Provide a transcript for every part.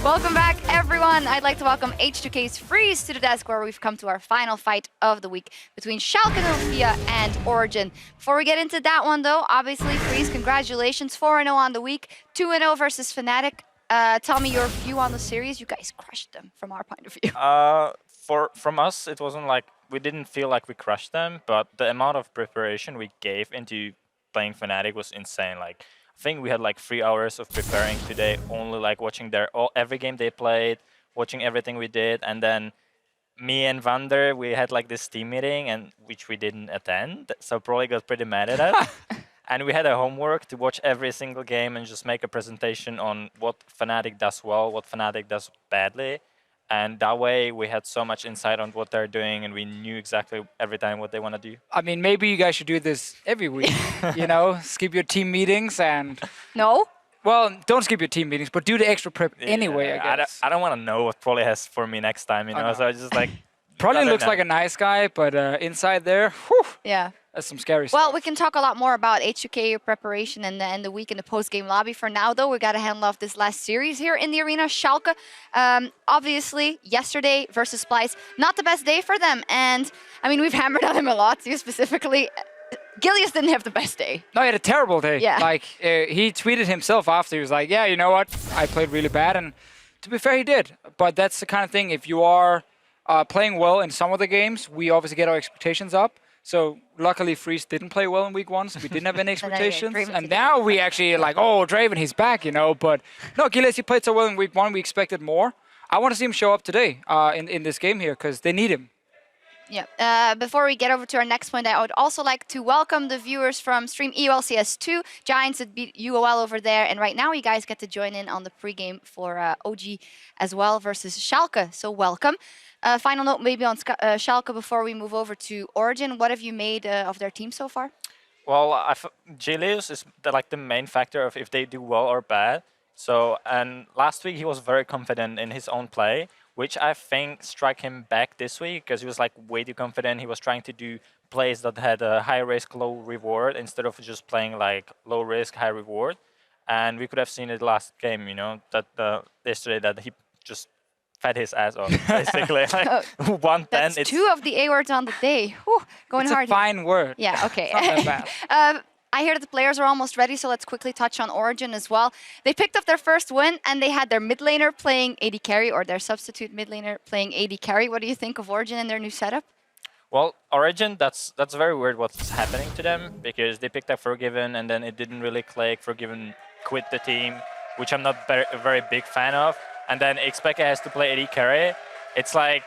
Welcome back, everyone. I'd like to welcome H2K's Freeze to the desk, where we've come to our final fight of the week between Schalke 04 and Origen. Before we get into that one, though, obviously, Freeze, congratulations. 4-0 on the week, 2-0 versus Fnatic. Tell me your view on the series. You guys crushed them from our point of view. From us, it wasn't like we didn't feel like we crushed them, but the amount of preparation we gave into playing Fnatic was insane. Like, I think we had like 3 hours of preparing today, only like watching every game they played, watching everything we did, and then me and Vander, we had like this team meeting, and which we didn't attend, so probably got pretty mad at us. And we had a homework to watch every single game and just make a presentation on what Fnatic does well, what Fnatic does badly. And that way we had so much insight on what they're doing, and we knew exactly every time what they want to do. I mean, maybe you guys should do this every week, you know, skip your team meetings and... No? Well, don't skip your team meetings, but do the extra prep anyway, I guess. I don't want to know what Prolly has for me next time, you know, so I just like... Prolly looks like a nice guy, but inside there, whew, yeah. That's some scary stuff. Well, we can talk a lot more about H2K, your preparation, and the week in the post-game lobby. For now, though, we got to handle off this last series here in the arena. Schalke, obviously, yesterday versus Splice, not the best day for them. And, I mean, we've hammered on him a lot, you specifically. Gilius didn't have the best day. No, he had a terrible day. Yeah. Like, he tweeted himself after. He was like, yeah, you know what? I played really bad. And to be fair, he did. But that's the kind of thing, if you are playing well in some of the games, we obviously get our expectations up. So luckily, Freeze didn't play well in week 1, so we didn't have any expectations. And now we actually like, oh, Draven, he's back, you know. But no, Gilius, he played so well in week 1, we expected more. I want to see him show up today in this game here, because they need him. Yeah. Before we get over to our next point, I would also like to welcome the viewers from stream EULCS1, Giants that beat UOL over there. And right now, you guys get to join in on the pregame for OG as well versus Schalke. So welcome. Final note maybe on Schalke before we move over to Origen. What have you made of their team so far? Well, Gilius is the main factor of if they do well or bad. So, and last week he was very confident in his own play, which I think struck him back this week because he was like way too confident. He was trying to do plays that had a high risk, low reward instead of just playing like low risk, high reward. And we could have seen it last game, you know, that yesterday that he just fed his ass off, basically. Like 110. That's 2 of the A words on the day. Whew, going it's hard. It's a fine word. Yeah, okay. It's not that bad. I hear that the players are almost ready, so let's quickly touch on Origen as well. They picked up their first win, and they had their mid laner playing AD carry, or their substitute mid laner playing AD carry. What do you think of Origen and their new setup? Well, Origen, that's very weird what's happening to them, because they picked up Forgiven, and then it didn't really click. Forgiven quit the team, which I'm not a very big fan of. And then Xpeke has to play AD carry. It's like,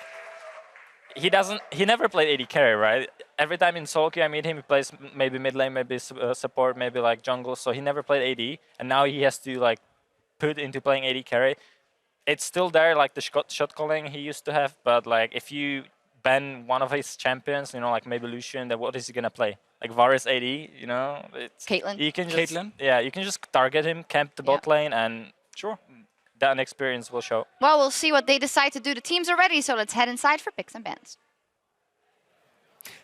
he never played AD carry, right? Every time in Schalke I meet him, he plays maybe mid lane, maybe support, maybe like jungle. So he never played AD, and now he has to like put into playing AD carry. It's still there, like the shot calling he used to have, but like if you ban one of his champions, you know, like maybe Lucian, then what is he gonna play? Like Varus AD, you know? It's Caitlyn. You can just, yeah, you can just target him, camp the bot lane, and sure. That experience will show. Well, we'll see what they decide to do. The teams are ready, so let's head inside for picks and bans.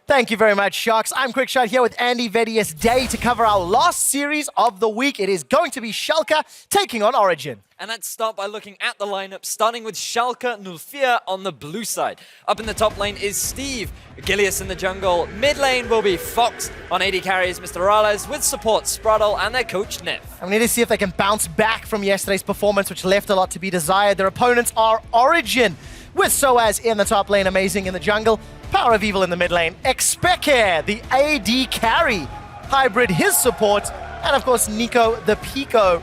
Thank you very much, Sharks. I'm Quickshot here with Andy Vedius Day to cover our last series of the week. It is going to be Schalke taking on Origen. And let's start by looking at the lineup, starting with Schalke 04 on the blue side. Up in the top lane is Steve, Gilius in the jungle. Mid lane will be Fox. On AD carries, Mr. Rales with support Spraddle and their coach Nev. I'm going to see if they can bounce back from yesterday's performance, which left a lot to be desired. Their opponents are Origen, with Soaz in the top lane, Amazing in the jungle, Power of Evil in the mid lane, Xpeke, the AD carry, Hybrid his support, and of course Nico the Pico,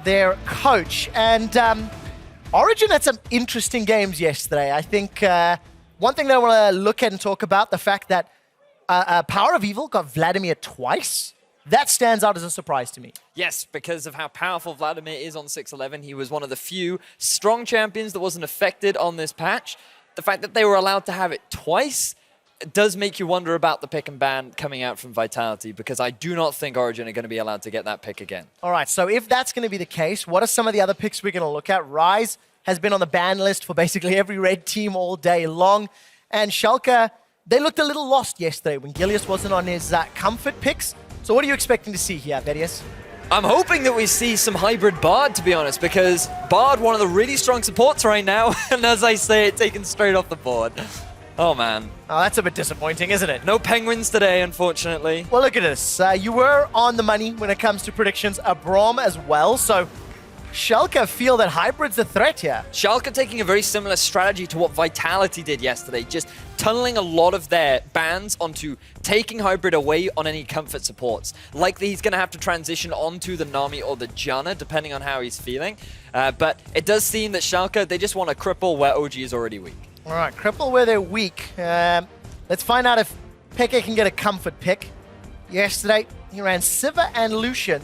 their coach. And Origen had some interesting games yesterday. I think one thing that I want to look at and talk about, the fact that Power of Evil got Vladimir twice. That stands out as a surprise to me. Yes, because of how powerful Vladimir is on 611. He was one of the few strong champions that wasn't affected on this patch. The fact that they were allowed to have it twice does make you wonder about the pick and ban coming out from Vitality, because I do not think Origen are going to be allowed to get that pick again. All right, so if that's going to be the case, what are some of the other picks we're going to look at? Ryze has been on the ban list for basically every red team all day long. And Schalke, they looked a little lost yesterday when Gilius wasn't on his comfort picks. So what are you expecting to see here, Vedius? I'm hoping that we see some hybrid Bard, to be honest, because Bard, one of the really strong supports right now, and as I say it, taken straight off the board. Oh, man. Oh, that's a bit disappointing, isn't it? No Penguins today, unfortunately. Well, look at this. You were on the money when it comes to predictions. A Braum as well, so Schalke feel that Hybrid's a threat here. Schalke taking a very similar strategy to what Vitality did yesterday, just tunneling a lot of their bans onto taking Hybrid away on any comfort supports. Likely he's going to have to transition onto the Nami or the Janna, depending on how he's feeling. But it does seem that Schalke, they just want to cripple where OG is already weak. All right, cripple where they're weak. Let's find out if Peke can get a comfort pick. Yesterday, he ran Siva and Lucian,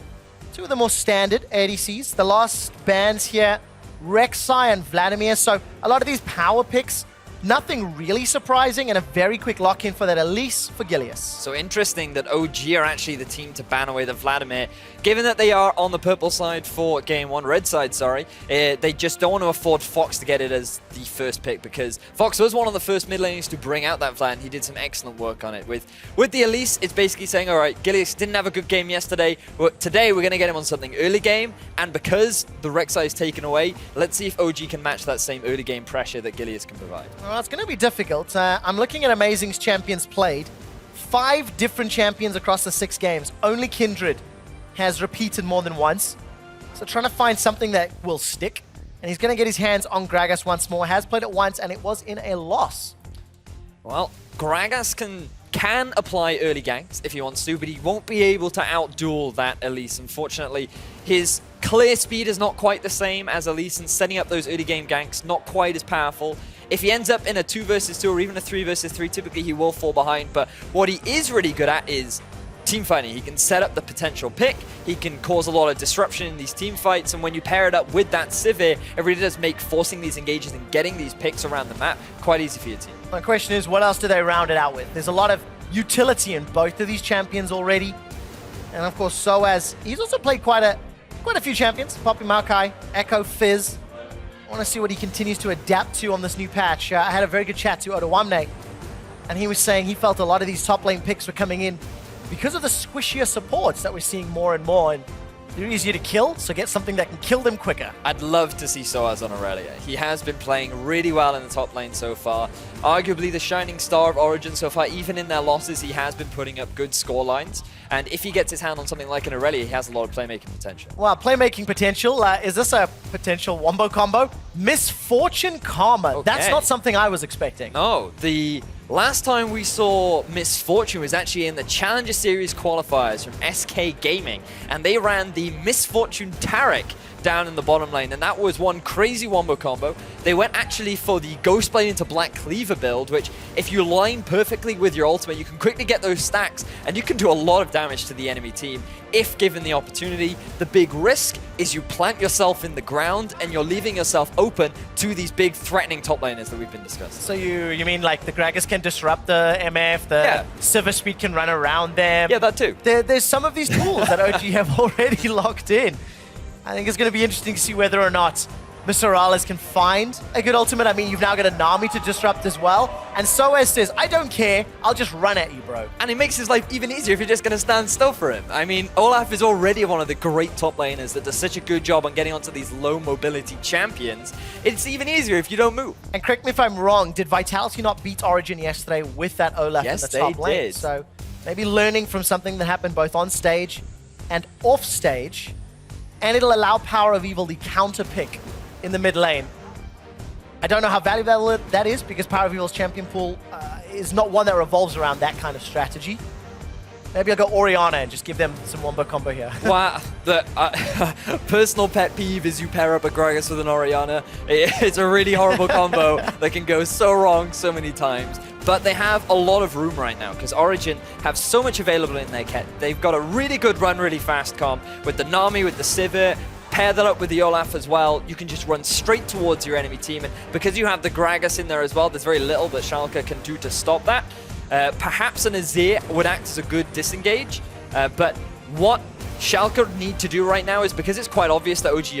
two of the more standard ADCs. The last bans here, Rek'Sai and Vladimir. So a lot of these power picks, nothing really surprising, and a very quick lock-in for that Elise for Gilius. So interesting that OG are actually the team to ban away the Vladimir. Given that they are on the purple side for game one, red side, sorry, they just don't want to afford Fox to get it as the first pick, because Fox was one of the first mid laners to bring out that Vlad, and he did some excellent work on it. With the Elise, it's basically saying, all right, Gilius didn't have a good game yesterday, but today we're going to get him on something early game, and because the Rek'Sai is taken away, let's see if OG can match that same early game pressure that Gilius can provide. Well, it's going to be difficult. I'm looking at Amazing's champions played. 5 different champions across the 6 games. Only Kindred has repeated more than once. So trying to find something that will stick. And he's going to get his hands on Gragas once more. Has played it once, and it was in a loss. Well, Gragas can apply early ganks if he wants to, but he won't be able to outduel that Elise. Unfortunately, his clear speed is not quite the same as Elise, and setting up those early game ganks not quite as powerful. If he ends up in a 2 versus 2 or even a 3 versus 3, typically he will fall behind, but what he is really good at is team fighting. He can set up the potential pick, he can cause a lot of disruption in these team fights, and when you pair it up with that Sivir, it really does make forcing these engages and getting these picks around the map quite easy for your team. My question is, what else do they round it out with? There's a lot of utility in both of these champions already. And of course, Soaz, he's also played quite a few champions. Poppy Maokai, Echo, Fizz. I want to see what he continues to adapt to on this new patch. I had a very good chat to Odawamne, and he was saying he felt a lot of these top lane picks were coming in because of the squishier supports that we're seeing more and more, and they're easier to kill, so get something that can kill them quicker. I'd love to see Soaz on Aurelia. He has been playing really well in the top lane so far. Arguably the shining star of Origen so far. Even in their losses, he has been putting up good score lines. And if he gets his hand on something like an Aurelia, he has a lot of playmaking potential. Well, playmaking potential. Is this a potential wombo combo? Misfortune Karma. Okay. That's not something I was expecting. No, the last time we saw Misfortune was actually in the Challenger Series qualifiers from SK Gaming, and they ran the Misfortune Taric down in the bottom lane, and that was one crazy wombo combo. They went actually for the Ghostblade into Black Cleaver build, which if you line perfectly with your ultimate, you can quickly get those stacks, and you can do a lot of damage to the enemy team if given the opportunity. The big risk is you plant yourself in the ground, and you're leaving yourself open to these big threatening top laners that we've been discussing. So you mean like the Gragas can disrupt the MF, the Sivir Speed can run around them? Yeah, that too. There's some of these tools that OG have already locked in. I think it's going to be interesting to see whether or not Mr. Morales can find a good ultimate. I mean, you've now got a Nami to disrupt as well. And Soaz says, I don't care, I'll just run at you, bro. And it makes his life even easier if you're just going to stand still for him. I mean, Olaf is already one of the great top laners that does such a good job on getting onto these low mobility champions. It's even easier if you don't move. And correct me if I'm wrong, did Vitality not beat Origen yesterday with that Olaf in the top lane? Did. So maybe learning from something that happened both on stage and off stage. And it'll allow Power of Evil the counter pick in the mid lane. I don't know how valuable that is, because Power of Evil's champion pool is not one that revolves around that kind of strategy. Maybe I'll go Oriana and just give them some wombo combo here. Wow, the personal pet peeve is you pair up a Gragas with an Oriana. It's a really horrible combo that can go so wrong so many times. But they have a lot of room right now because Origen have so much available in their kit. They've got a really good run, really fast comp with the Nami, with the Sivir. Pair that up with the Olaf as well, you can just run straight towards your enemy team. And because you have the Gragas in there as well, there's very little that Schalke can do to stop that. Perhaps an Azir would act as a good disengage, but what Schalke need to do right now is, because it's quite obvious that OG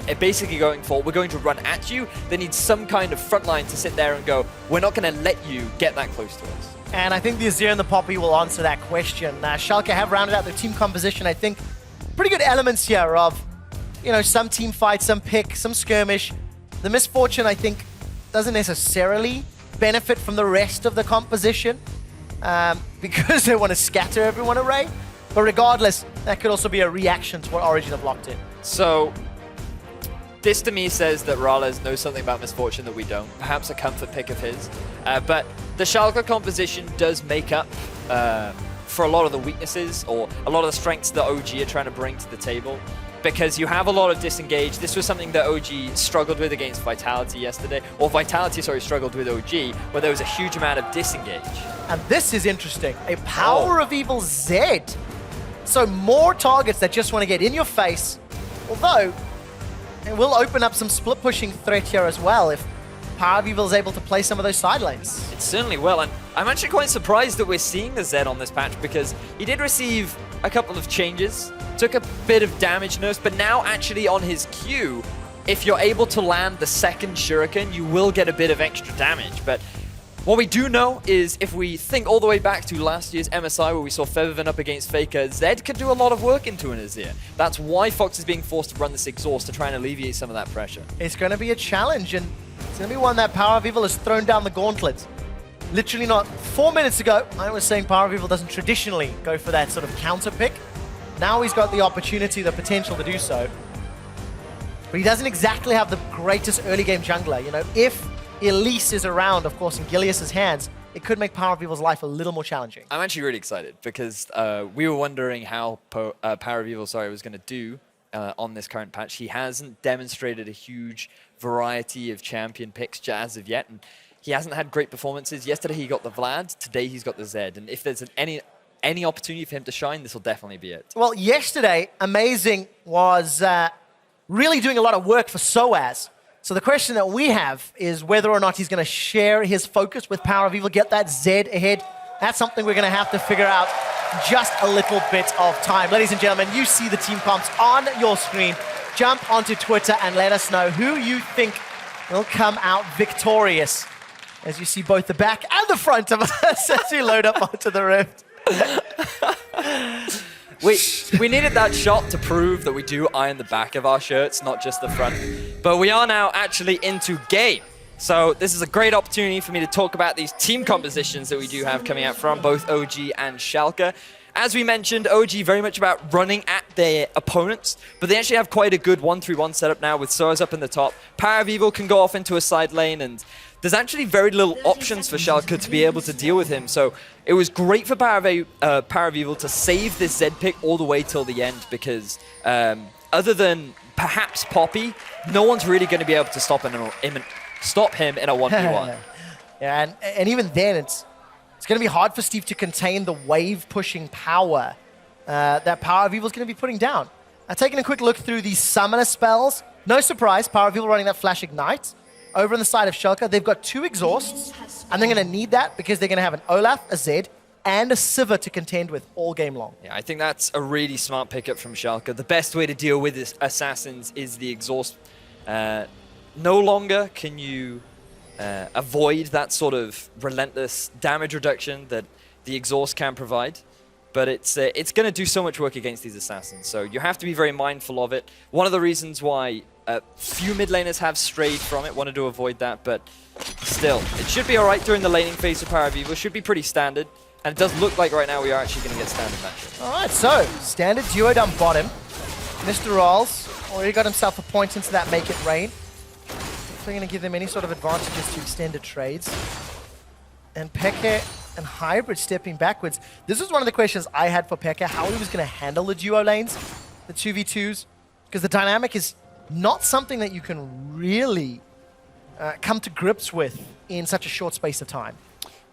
are basically going for, we're going to run at you, they need some kind of front line to sit there and go, we're not going to let you get that close to us. And I think the Azir and the Poppy will answer that question. Schalke have rounded out their team composition. I think pretty good elements here of, you know, some team fight, some pick, some skirmish. The Misfortune, I think, doesn't necessarily benefit from the rest of the composition because they want to scatter everyone array. But regardless, that could also be a reaction to what Origen have locked in. So, this to me says that Rales knows something about Misfortune that we don't. Perhaps a comfort pick of his. But the Schalke composition does make up for a lot of the weaknesses or a lot of the strengths that OG are trying to bring to the table. Because you have a lot of disengage. This was something that OG struggled with against Vitality yesterday. Or Vitality, sorry, struggled with OG, where there was a huge amount of disengage. And this is interesting. A Power of Evil Z. So more targets that just want to get in your face. Although, it will open up some split pushing threat here as well if Power of Evil is able to play some of those side lanes. It certainly will, and I'm actually quite surprised that we're seeing the Zed on this patch because he did receive a couple of changes, took a bit of damage nerfs, but now actually on his Q, if you're able to land the second Shuriken, you will get a bit of extra damage. But what we do know is if we think all the way back to last year's MSI where we saw Feathervin up against FLICKR, Zed could do a lot of work into an Azir. That's why Fox is being forced to run this exhaust to try and alleviate some of that pressure. It's going to be a challenge, and it's going to be one that Power of Evil has thrown down the gauntlet. Literally not 4 minutes ago, I was saying Power of Evil doesn't traditionally go for that sort of counter pick. Now he's got the opportunity, the potential to do so. But he doesn't exactly have the greatest early game jungler. You know, if Elise is around, of course, in Gilius's hands, it could make Power of Evil's life a little more challenging. I'm actually really excited because we were wondering how Power of Evil, was going to do on this current patch. He hasn't demonstrated a huge variety of champion picks as of yet, and he hasn't had great performances. Yesterday he got the Vlad, today he's got the Zed, and if there's any opportunity for him to shine, this will definitely be it. Well, yesterday, Amazing was really doing a lot of work for SOAS. So the question that we have is whether or not he's going to share his focus with Power of Evil, get that Zed ahead. That's something we're going to have to figure out just a little bit of time. Ladies and gentlemen, you see the team comps on your screen. Jump onto Twitter and let us know who you think will come out victorious. As you see both the back and the front of us as we load up onto the Rift. We needed that shot to prove that we do iron the back of our shirts, not just the front. But we are now actually into game. So this is a great opportunity for me to talk about these team compositions that we do have coming out from both OG and Schalke. As we mentioned, OG very much about running at their opponents, but they actually have quite a good 1-3-1 setup now with Soaz up in the top. Power of Evil can go off into a side lane, and there's actually very little options for Schalke to be able to deal with him. So it was great for Power of Evil to save this Zed pick all the way till the end, because other than perhaps Poppy, no one's really going to be able to stop him in a 1v1. Yeah, and even then, it's going to be hard for Steve to contain the wave-pushing power that Power of Evil is going to be putting down. Taking a quick look through the summoner spells, no surprise, Power of Evil running that Flash Ignite. Over on the side of Schalke, they've got 2 exhausts, and they're going to need that because they're going to have an Olaf, a Zed, and a Sivir to contend with all game long. Yeah, I think that's a really smart pickup from Schalke. The best way to deal with this assassins is the exhaust. No longer can you avoid that sort of relentless damage reduction that the exhaust can provide, but it's going to do so much work against these assassins, so you have to be very mindful of it. One of the reasons why few mid laners have strayed from it, wanted to avoid that, but still, it should be alright during the laning phase of Power of Evil. It should be pretty standard, and it does look like right now we are actually going to get standard matchup. Alright, so standard duo down bottom. Mr. Rawls already got himself a point into that Make It Rain. They're going to give them any sort of advantages to extended trades. And Pekka and Hybrid stepping backwards. This was one of the questions I had for Pekka, how he was going to handle the duo lanes, the 2v2s, because the dynamic is not something that you can really come to grips with in such a short space of time.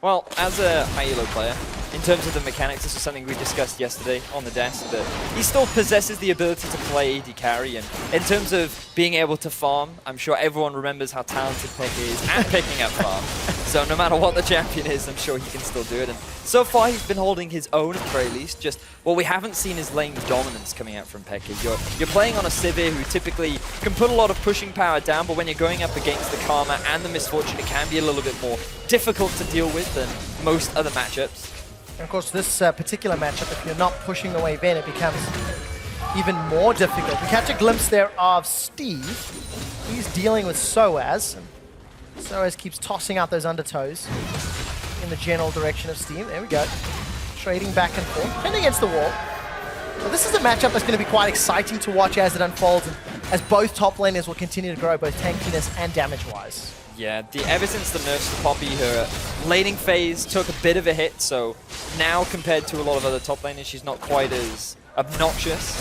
Well, as a high elo player, in terms of the mechanics, this was something we discussed yesterday on the desk, that he still possesses the ability to play AD carry, and in terms of being able to farm, I'm sure everyone remembers how talented Pekka is at picking up farm. So no matter what the champion is, I'm sure he can still do it. And so far, he's been holding his own at the very least. Just what we haven't seen is lane dominance coming out from Pekka. You're playing on a Sivir who typically can put a lot of pushing power down, but when you're going up against the Karma and the Misfortune, it can be a little bit more difficult to deal with than most other matchups. And of course, this particular matchup, if you're not pushing away Ben, it becomes even more difficult. We catch a glimpse there of Steve. He's dealing with SOAS. And SOAS keeps tossing out those undertows in the general direction of Steve. There we go. Trading back and forth, pinned against the wall. But this is a matchup that's going to be quite exciting to watch as it unfolds, and as both top laners will continue to grow, both tankiness and damage-wise. Yeah, ever since the nerfs to Poppy, her laning phase took a bit of a hit, so now compared to a lot of other top laners, she's not quite as obnoxious.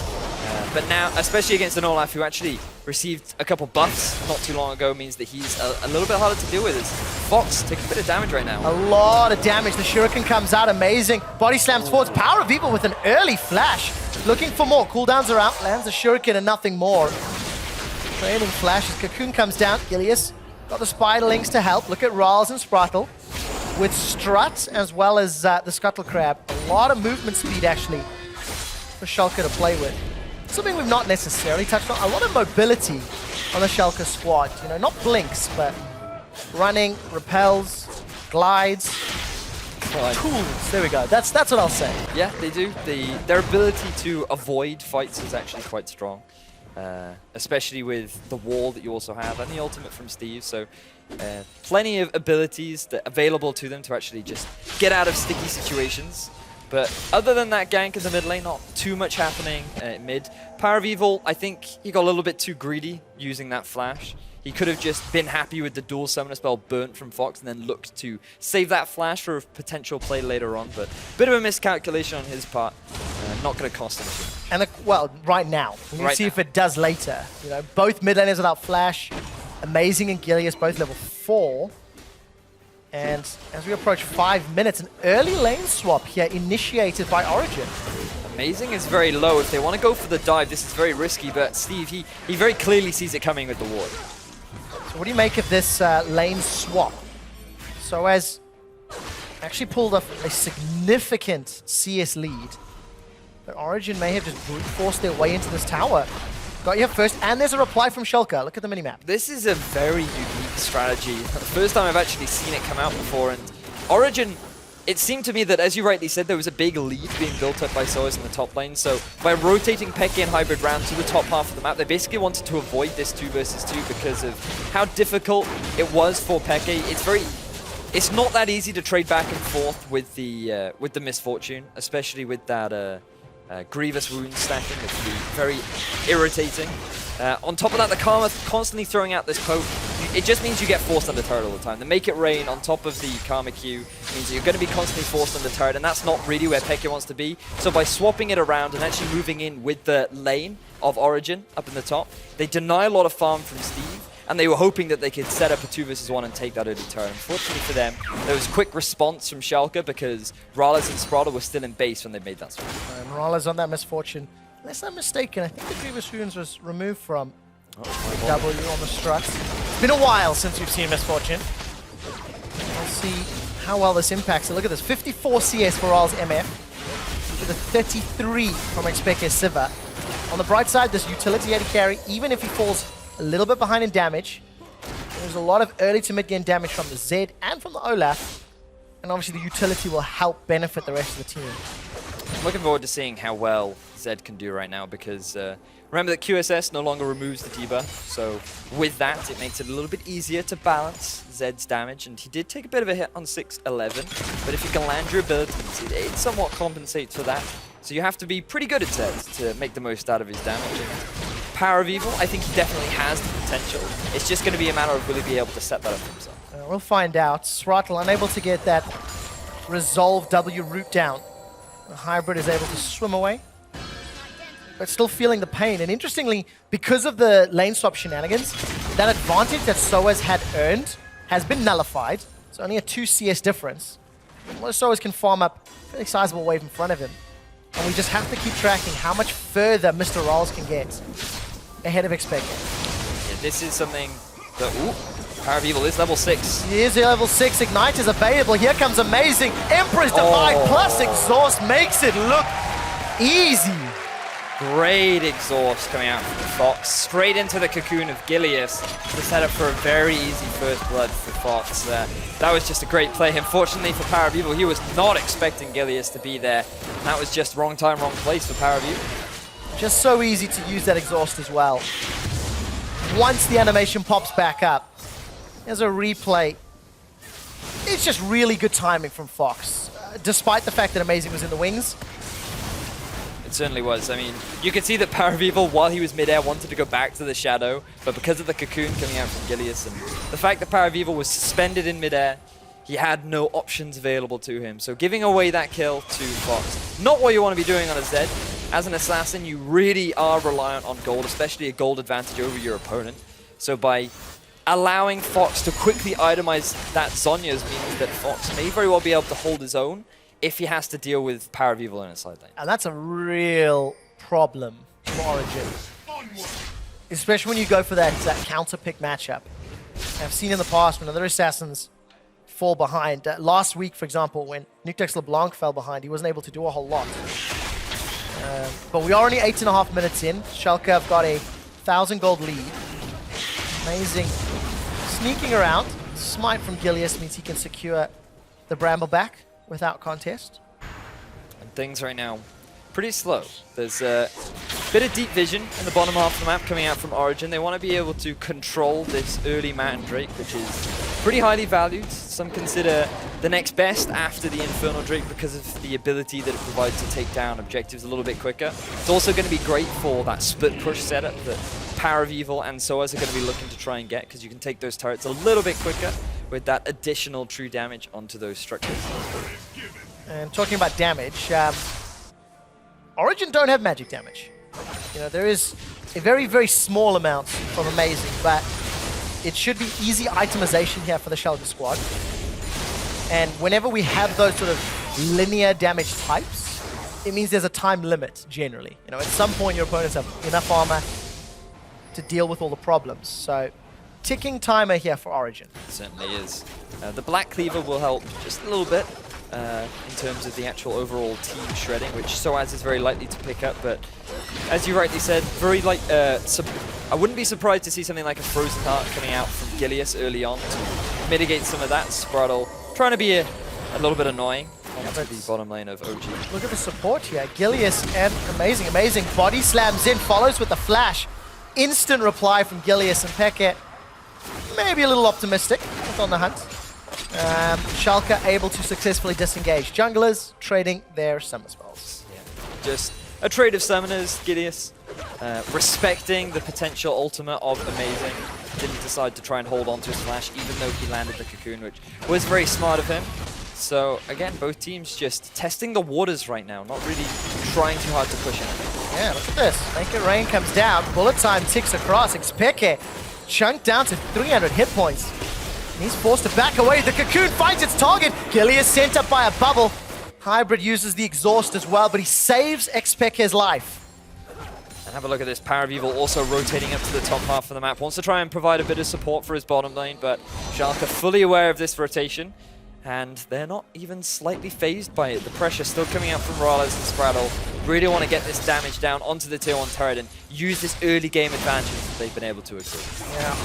But now, especially against an Olaf who actually received a couple buffs not too long ago, means that he's a little bit harder to deal with. As Fox taking a bit of damage right now. A lot of damage. The Shuriken comes out amazing. Body slams forwards. Power of Evil with an early flash. Looking for more. Cooldowns are out. Lands a Shuriken and nothing more. Trailing flashes. Cocoon comes down. Gilius got the Spiderlings to help. Look at Rawls and Sprattle with Strut as well as the Scuttle Crab. A lot of movement speed actually for Schalke to play with. Something we've not necessarily touched on. A lot of mobility on the Schalke squad. You know, not blinks, but running, repels, glides, tools. There we go. That's what I'll say. Yeah, they do. Their ability to avoid fights is actually quite strong. Especially with the wall that you also have and the ultimate from Steve. So plenty of abilities that available to them to actually just get out of sticky situations. But other than that gank in the mid lane, not too much happening mid. Power of Evil, I think he got a little bit too greedy using that flash. He could have just been happy with the dual summoner spell burnt from Fox and then looked to save that flash for a potential play later on. But a bit of a miscalculation on his part. Not going to cost him too much. And well, right now. We'll see if it does later. You know, both mid laners without flash. Amazing and Gilius, both level 4. And as we approach 5 minutes, an early lane swap here initiated by Origen. Amazing is very low. If they want to go for the dive, this is very risky, but Steve, he very clearly sees it coming with the ward. So what do you make of this lane swap? SOAS actually pulled off a significant CS lead, but Origen may have just brute forced their way into this tower. Got you first, and there's a reply from Schalke. Look at the minimap. This is a very unique strategy. The first time I've actually seen it come out before, and Origen, it seemed to me that, as you rightly said, there was a big lead being built up by SOAS in the top lane, so by rotating Peke and Hybrid round to the top half of the map, they basically wanted to avoid this 2 versus 2 because of how difficult it was for Peke. It's not that easy to trade back and forth with the Misfortune, especially with that Grievous wound stacking. It can be very irritating. On top of that, the Karma constantly throwing out this poke. It just means you get forced under turret all the time. The Make It Rain on top of the Karma Q means that you're going to be constantly forced under turret, and that's not really where Peke wants to be. So by swapping it around and actually moving in with the lane of Origen up in the top, they deny a lot of farm from Steve, and they were hoping that they could set up a 2 versus 1 and take that early turret. Unfortunately for them, there was quick response from Schalke because Rallis and Sprotter were still in base when they made that switch. And Rallis on that Misfortune. Unless I'm mistaken, I think the Grievous Wounds was removed from W on the Strut. It's been a while since we've seen Misfortune. We'll see how well this impacts it. Look at this, 54 CS for Ral's MF, with a 33 from Expecke Siva. On the bright side, this utility AD carry, even if he falls a little bit behind in damage, there's a lot of early to mid-game damage from the Zed and from the Olaf, and obviously the utility will help benefit the rest of the team. I'm looking forward to seeing how well Zed can do right now because remember that QSS no longer removes the debuff, so with that it makes it a little bit easier to balance Zed's damage, and he did take a bit of a hit on 6-11, but if you can land your abilities, it somewhat compensates for that. So you have to be pretty good at Zed to make the most out of his damage. And Power of Evil, I think he definitely has the potential. It's just going to be a matter of will he be able to set that up for himself. We'll find out. Srattle unable to get that Resolve W root down. The Hybrid is able to swim away, but still feeling the pain. And interestingly, because of the lane swap shenanigans, that advantage that SOAS had earned has been nullified. It's only a 2 CS difference. Well, SOAS can farm up a fairly sizable wave in front of him. And we just have to keep tracking how much further Mr. Rawls can get ahead of Expected. Yeah, this is something that... Ooh, Power of Evil is level 6. Here's the level 6. Ignite is available. Here comes Amazing. Emperor's Divide plus Exhaust makes it look easy. Great exhaust coming out from Fox. Straight into the cocoon of Gilius to set up for a very easy first blood for Fox. That was just a great play. Unfortunately for Power of Evil, he was not expecting Gilius to be there. And that was just wrong time, wrong place for Power of Evil. Just so easy to use that exhaust as well. Once the animation pops back up, there's a replay. It's just really good timing from Fox. Despite the fact that Amazing was in the wings. It certainly was. I mean, you could see that Power of Evil, while he was midair, wanted to go back to the shadow, but because of the cocoon coming out from Gilius and the fact that Power of Evil was suspended in midair, he had no options available to him. So giving away that kill to Fox, not what you want to be doing on a Zed. As an assassin, you really are reliant on gold, especially a gold advantage over your opponent. So by allowing Fox to quickly itemize that Zhonya's means that Fox may very well be able to hold his own if he has to deal with Power of Evil in a side lane. And that's a real problem for Origen. Especially when you go for that counter pick matchup. I've seen in the past when other assassins fall behind. Last week, for example, when Nukedex LeBlanc fell behind, he wasn't able to do a whole lot. But we are only 8.5 minutes in. Schalke have got a 1,000 gold lead. Amazing. Sneaking around. Smite from Gilius means he can secure the Bramble back without contest. And things right now pretty slow. There's a bit of deep vision in the bottom half of the map coming out from Origen. They want to be able to control this early Matt and Drake, which is pretty highly valued. Some consider the next best after the Infernal Drake because of the ability that it provides to take down objectives a little bit quicker. It's also going to be great for that split push setup that Power of Evil and SOAS are going to be looking to try and get, because you can take those turrets a little bit quicker with that additional true damage onto those structures. And talking about damage, Origen don't have magic damage. You know, there is a very, very small amount from Amazing, but it should be easy itemization here for the Schalke squad. And whenever we have those sort of linear damage types, it means there's a time limit, generally. You know, at some point your opponents have enough armor to deal with all the problems. So, ticking timer here for Origen. It certainly is. The Black Cleaver will help just a little bit in terms of the actual overall team shredding, which SOAS is very likely to pick up, but as you rightly said, very like I wouldn't be surprised to see something like a Frozen Heart coming out from Gilius early on to mitigate some of that. Spraddle trying to be a little bit annoying onto the bottom lane of OG. Look at the support here. Gilius and Amazing body slams in, follows with the flash. Instant reply from Gilius, and FLICKR maybe a little optimistic on the hunt. Schalke able to successfully disengage. Junglers trading their summer spells. Yeah. Just a trade of summoners. Gilius respecting the potential ultimate of Amazing. Didn't decide to try and hold on to his flash, even though he landed the cocoon, which was very smart of him. So again, both teams just testing the waters right now, not really trying too hard to push anything. Yeah, look at this. Make It Rain comes down. Bullet time ticks across. FLICKR chunked down to 300 hit points. And he's forced to back away. The cocoon finds its target. Gilius sent up by a bubble. Hybrid uses the exhaust as well, but he saves FLICKR's life. And have a look at this. Power of Evil also rotating up to the top half of the map. Wants to try and provide a bit of support for his bottom lane, but Schalke fully aware of this rotation. And they're not even slightly phased by it. The pressure still coming out from Morales and Spraddle. Really want to get this damage down onto the tier 1 turret and use this early game advantage that they've been able to accrue. Yeah.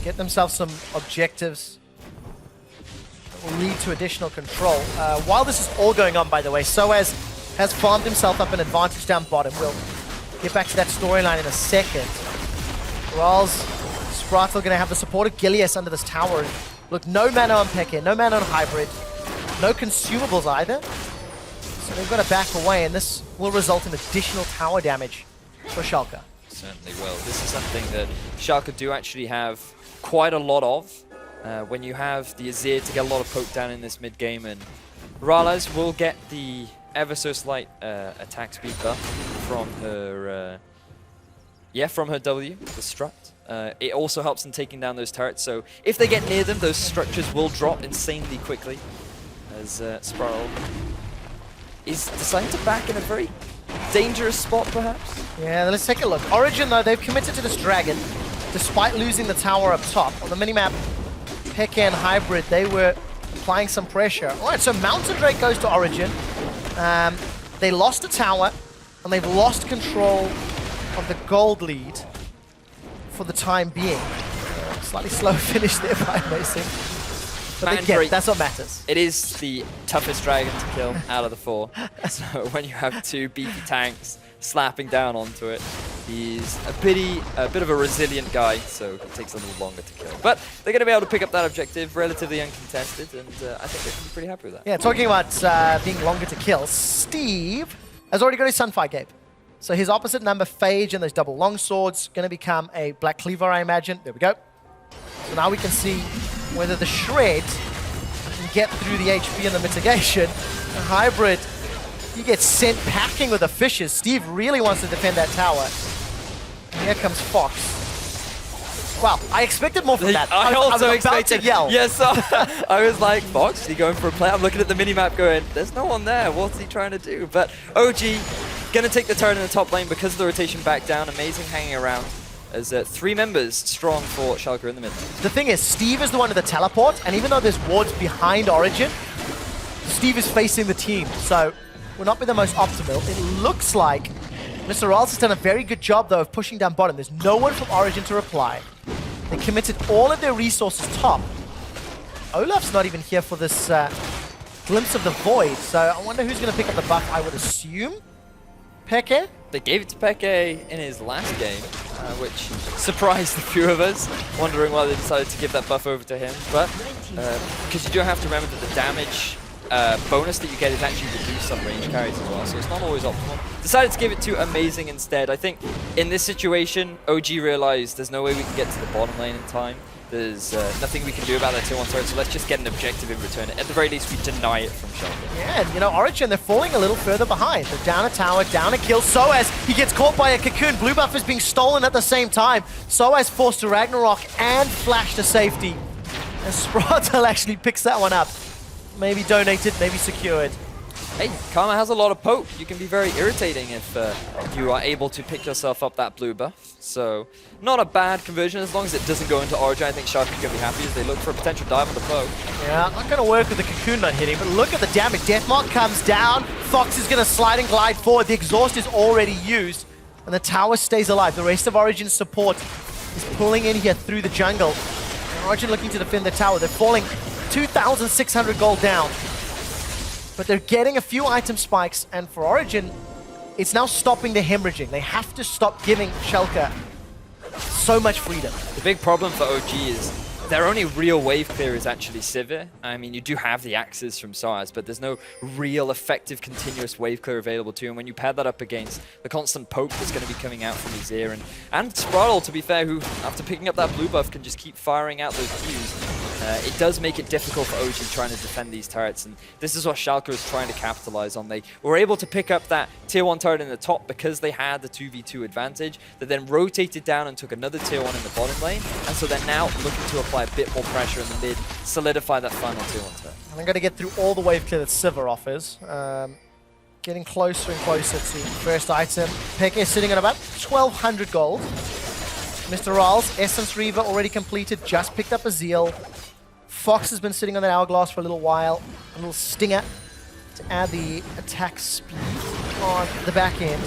Get themselves some objectives that will lead to additional control. While this is all going on, by the way, SOAS has farmed himself up an advantage down bottom. We'll get back to that storyline in a second. Rawls, Spraddle going to have the support of Gilius under this tower. Look, no mana on FLICKR, no mana on Hybrid, no consumables either. So they've got to back away, and this will result in additional tower damage for Schalke. Certainly will. This is something that Schalke do actually have quite a lot of. When you have the Azir to get a lot of poke down in this mid game, and Rales will get the ever so slight attack speed buff from her from her W, the strut. It also helps in taking down those turrets, so if they get near them, those structures will drop insanely quickly. As Spraddle is deciding to back in a very dangerous spot, perhaps. Yeah, let's take a look. Origen, though, they've committed to this dragon, despite losing the tower up top. On the minimap, FLICKR and Hybrid, they were applying some pressure. All right, so Mountain Drake goes to Origen. They lost a tower, and they've lost control of the gold lead for the time being. Slightly slow finish there by Amazing. But they get it. That's what matters. It is the toughest dragon to kill out of the 4. So when you have 2 beefy tanks slapping down onto it. He's a bit of a resilient guy, so it takes a little longer to kill. But they're going to be able to pick up that objective relatively uncontested, and I think they can be pretty happy with that. Yeah, talking about being longer to kill, Steve has already got his Sunfire Gape. So his opposite number, Phage, and those double longswords, going to become a Black Cleaver, I imagine. There we go. So now we can see whether the Shred can get through the HP and the mitigation. The Hybrid, he gets sent packing with the fishes. Steve really wants to defend that tower. And here comes Fox. Wow, I expected more from that. I was also about expected to yell. Yes, I was like, Fox, is he going for a play? I'm looking at the minimap going, there's no one there. What's he trying to do? But OG going to take the turret in the top lane because of the rotation back down. Amazing hanging around as 3 members strong for Schalke in the mid. The thing is, Steve is the one with the teleport, and even though there's wards behind Origen, Steve is facing the team, so will not be the most optimal. It looks like Mr. Ralls has done a very good job, though, of pushing down bottom. There's no one from Origen to reply. They committed all of their resources top. Olaf's not even here for this glimpse of the void, so I wonder who's going to pick up the buff. I would assume FLICKR. They gave it to FLICKR in his last game, which surprised a few of us, wondering why they decided to give that buff over to him. But because you do have to remember that the damage bonus that you get is actually reduced on range carries as well, so it's not always optimal. Decided to give it to Amazing instead. I think in this situation, OG realized there's no way we can get to the bottom lane in time. There's nothing we can do about that tier 1 turret, so let's just get an objective in return. At the very least, we deny it from Schalke. Yeah, and you know, Origen, they're falling a little further behind. They're down a tower, down a kill. Soaz, he gets caught by a cocoon. Blue buff is being stolen at the same time. Soaz forced to Ragnarok and flash to safety. And Spratel actually picks that one up. Maybe donated, maybe secured. Hey, Karma has a lot of poke. You can be very irritating if you are able to pick yourself up that blue buff. So, not a bad conversion as long as it doesn't go into Origen. I think Schalke can be happy as they look for a potential dive on the poke. Yeah, not going to work with the cocoon not hitting, but look at the damage. Deathmark comes down. Fox is going to slide and glide forward. The exhaust is already used, and the tower stays alive. The rest of Origen's support is pulling in here through the jungle. And Origen looking to defend the tower. They're falling 2,600 gold down. But they're getting a few item spikes, and for Origen, it's now stopping the hemorrhaging. They have to stop giving Schalke so much freedom. The big problem for OG is their only real wave clear is actually Sivir. I mean, you do have the axes from Soaz, but there's no real effective continuous wave clear available to you. And when you pair that up against the constant poke that's going to be coming out from his ear, and Spratel, to be fair, who, after picking up that blue buff, can just keep firing out those Qs, it does make it difficult for OG trying to defend these turrets, and this is what Schalke is trying to capitalize on. They were able to pick up that tier 1 turret in the top because they had the 2v2 advantage, that then rotated down and took another tier 1 in the bottom lane, and so they're now looking to apply a bit more pressure in the mid, solidify that final tier 1 turret. I'm going to get through all the wave clear that Sivir offers. Getting closer and closer to first item. FLICKR is sitting at about 1,200 gold. Mr. Ralls, Essence Reaver already completed, just picked up a Zeal. Fox has been sitting on that Hourglass for a little while. A little Stinger to add the attack speed on the back end.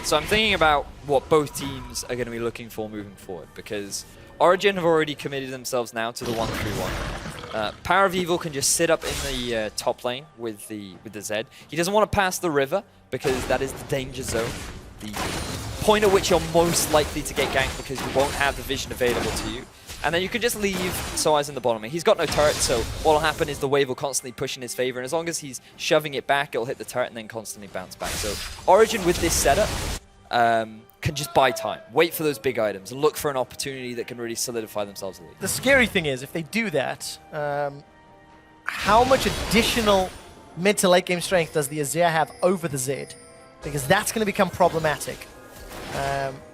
So I'm thinking about what both teams are going to be looking for moving forward, because Origen have already committed themselves now to the 1-3-1. Power of Evil can just sit up in the top lane with the Zed. He doesn't want to pass the river because that is the danger zone. The point at which you're most likely to get ganked because you won't have the vision available to you. And then you can just leave Soaz in the bottom. He's got no turret, so what will happen is the wave will constantly push in his favor, and as long as he's shoving it back, it'll hit the turret and then constantly bounce back. So Origen with this setup can just buy time, wait for those big items, and look for an opportunity that can really solidify themselves a lead. The scary thing is, if they do that, how much additional mid to late game strength does the Azir have over the Zed? Because that's going to become problematic.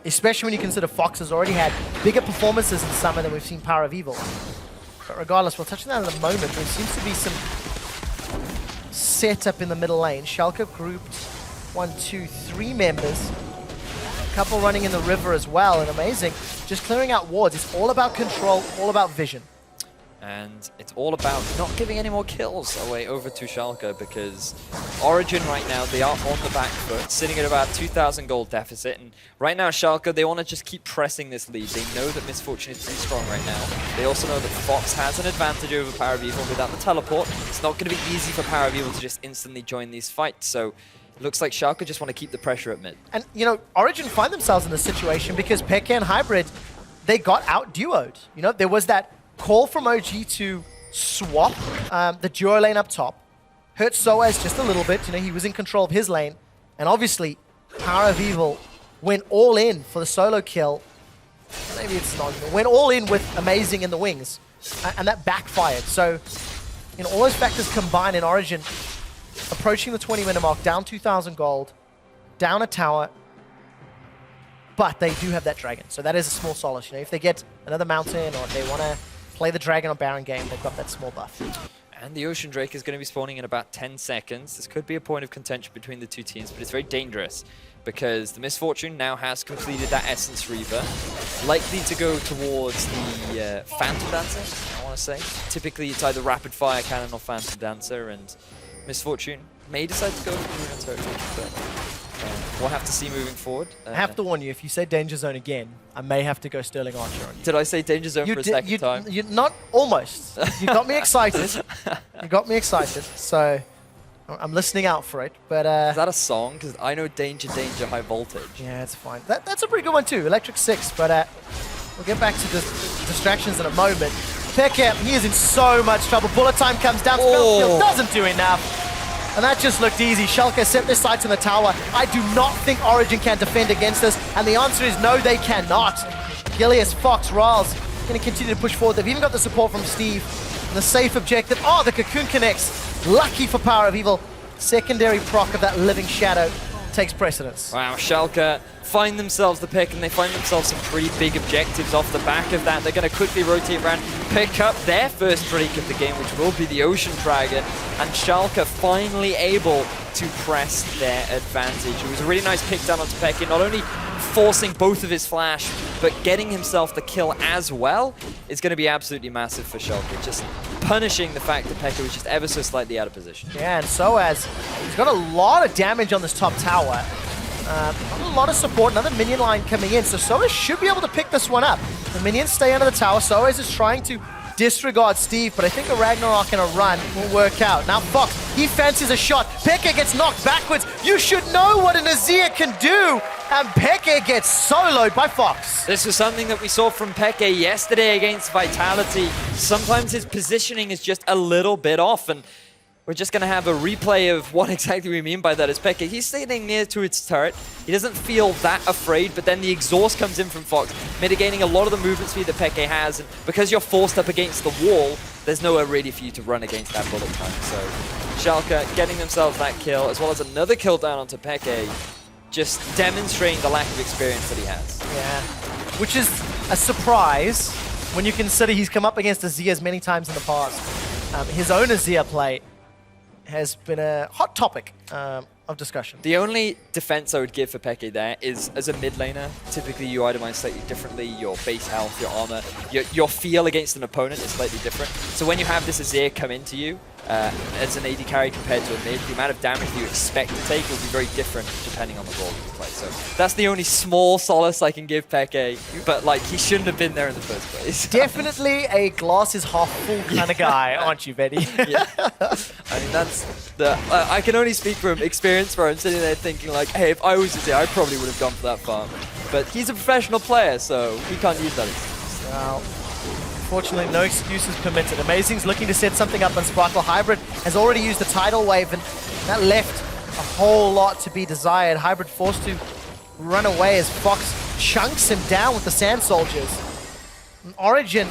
Especially when you consider Fox has already had bigger performances in summer than we've seen Power of Evil. But regardless, we'll touch on that in a moment. There seems to be some setup in the middle lane. Schalke grouped 1, 2, 3 members. A couple running in the river as well, and Amazing. Just clearing out wards. It's all about control, all about vision. And it's all about not giving any more kills away over to Schalke, because Origen right now, they are on the back foot, sitting at about 2,000 gold deficit. And right now, Schalke, they want to just keep pressing this lead. They know that Misfortune is pretty strong right now. They also know that Fox has an advantage over Power of Evil without the teleport. It's not going to be easy for Power of Evil to just instantly join these fights. So Looks like Schalke just want to keep the pressure at mid. And, you know, Origen find themselves in this situation because FLICKR and Hybrid, they got out-duoed. You know, there was that call from OG to swap the duo lane up top. Hurt Soaz just a little bit. You know, he was in control of his lane. And obviously, Power of Evil went all in for the solo kill. Maybe it's not. Went all in with Amazing in the wings. And that backfired. So, you know, all those factors combined in Origen, approaching the 20-minute mark, down 2,000 gold, down a tower. But they do have that dragon. So that is a small solace. You know, if they get another mountain or if they want to play the dragon or Baron game, they've got that small buff. And the Ocean Drake is going to be spawning in about 10 seconds. This could be a point of contention between the two teams, but it's very dangerous because the Misfortune now has completed that Essence Reaver. Likely to go towards the Phantom Dancer, I want to say. Typically, it's either Rapid Fire Cannon or Phantom Dancer, and Misfortune may decide to go for Rune Territory, but we'll have to see moving forward. I have to warn you, if you say Danger Zone again, I may have to go Sterling Archer on you. Did I say Danger Zone for a second time? You not almost. You got me excited. You got me excited. So I'm listening out for it. But is that a song? Because I know Danger, Danger, High Voltage. Yeah, it's fine. That's a pretty good one too. Electric 6. But we'll get back to the distractions in a moment. FLICKR, he is in so much trouble. Bullet time comes down. Spellskill doesn't do enough. And that just looked easy. Schalke set their sights on the tower. I do not think Origen can defend against this. And the answer is no, they cannot. Gilius, Fox, Riles going to continue to push forward. They've even got the support from Steve. And the safe objective. Oh, the Cocoon connects. Lucky for Power of Evil. Secondary proc of that Living Shadow takes precedence. Wow, Schalke find themselves the pick, and they find themselves some pretty big objectives off the back of that. They're going to quickly rotate around, pick up their first Drake of the game, which will be the Ocean Dragon, and Schalke finally able to press their advantage. It was a really nice pick down onto Peke, not only forcing both of his flash, but getting himself the kill as well is going to be absolutely massive for Schalke. Just punishing the fact that Peke was just ever so slightly out of position. Yeah, and Soaz, he's got a lot of damage on this top tower. A lot of support, another minion line coming in, so Soaz should be able to pick this one up. The minions stay under the tower. Soaz is trying to disregard Steve, but I think a Ragnarok and a run will work out. Now Fox, he fancies a shot. Peke gets knocked backwards. You should know what an Azir can do, and Peke gets soloed by Fox. This was something that we saw from Peke yesterday against Vitality. Sometimes his positioning is just a little bit off, and we're just going to have a replay of what exactly we mean by that as Peke. He's sitting near to its turret. He doesn't feel that afraid, but then the exhaust comes in from Fox, mitigating a lot of the movement speed that Peke has. And because you're forced up against the wall, there's nowhere really for you to run against that bullet time. So Schalke getting themselves that kill, as well as another kill down onto Peke, just demonstrating the lack of experience that he has. Yeah, which is a surprise when you consider he's come up against Azirs many times in the past. His own Azir play has been a hot topic of discussion. The only defense I would give for Peke there is, as a mid laner, typically you itemize slightly differently, your base health, your armor, your feel against an opponent is slightly different. So when you have this Azir come into you as an AD carry compared to a mid, the amount of damage you expect to take will be very different depending on the role you play. So that's the only small solace I can give Peke, but like, he shouldn't have been there in the first place. Definitely a glass is half full kind of guy, aren't you, Betty? Yeah. I mean, that's the... I can only speak from experience where I'm sitting there thinking like, hey, if I was Azir, I probably would have gone for that farm. But he's a professional player, so he can't use that excuse. Well, unfortunately, no excuses permitted. Amazing's looking to set something up on Sparkle. Hybrid has already used the Tidal Wave, and that left a whole lot to be desired. Hybrid forced to run away as Fox chunks him down with the Sand Soldiers. And Origen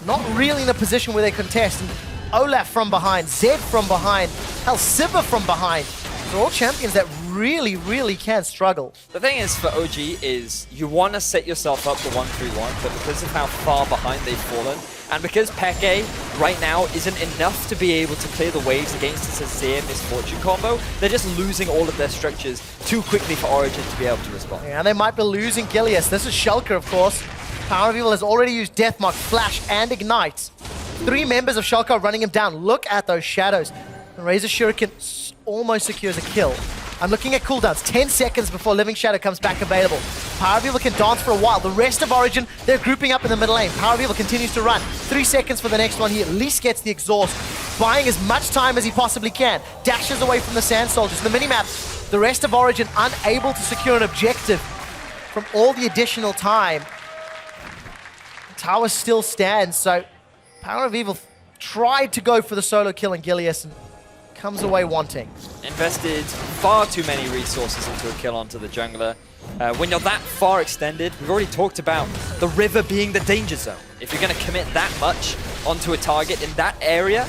not really in a position where they contest. And Olaf from behind, Zed from behind, hell, Sivir from behind. They're all champions that really, really can struggle. The thing is, for OG, is you want to set yourself up for 1-3-1, but because of how far behind they've fallen, and because Peke right now isn't enough to be able to clear the waves against this Azir Misfortune combo, they're just losing all of their structures too quickly for Origen to be able to respond. Yeah, and they might be losing Gilius. This is Schalke, of course. Power of Evil has already used Deathmark, Flash, and Ignite. 3 members of Schalke are running him down. Look at those shadows. The Razor Shuriken almost secures a kill. I'm looking at cooldowns. 10 seconds before Living Shadow comes back available. Power of Evil can dance for a while. The rest of Origen, they're grouping up in the middle lane. Power of Evil continues to run. 3 seconds for the next one. He at least gets the exhaust. buying as much time as he possibly can. Dashes away from the Sand Soldiers. In the minimap, the rest of Origen unable to secure an objective from all the additional time. The tower still stands, so Power of Evil tried to go for the solo kill in Gilius and comes away wanting. Invested far too many resources into a kill onto the jungler. When you're that far extended, we've already talked about the river being the danger zone. If you're going to commit that much onto a target in that area,